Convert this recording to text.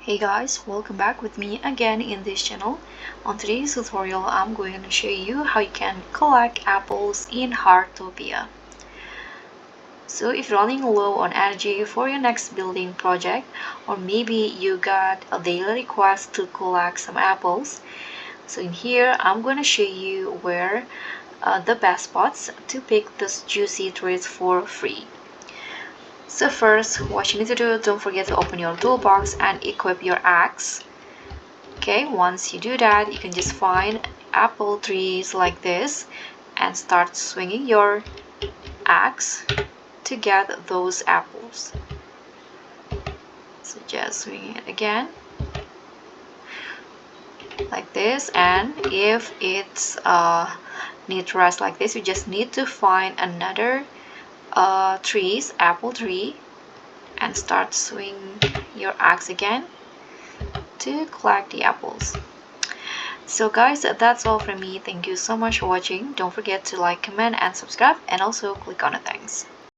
Hey guys, welcome back with me again in this channel. On today's tutorial, I'm going to show you how you can collect apples in Heartopia. So if you're running low on energy for your next building project, or maybe you got a daily request to collect some apples, so in here I'm going to show you where the best spots to pick those juicy trees for free. So first, what you need to do, don't forget to open your toolbox and equip your axe. Okay, once you do that, you can just find apple trees like this and start swinging your axe to get those apples. So just swing it again like this, and if it's need to rest like this, you just need to find another apple tree, and start swing your axe again to collect the apples. So guys, that's all from me. Thank you so much for watching. Don't forget to like, comment and subscribe, and also click on the thanks.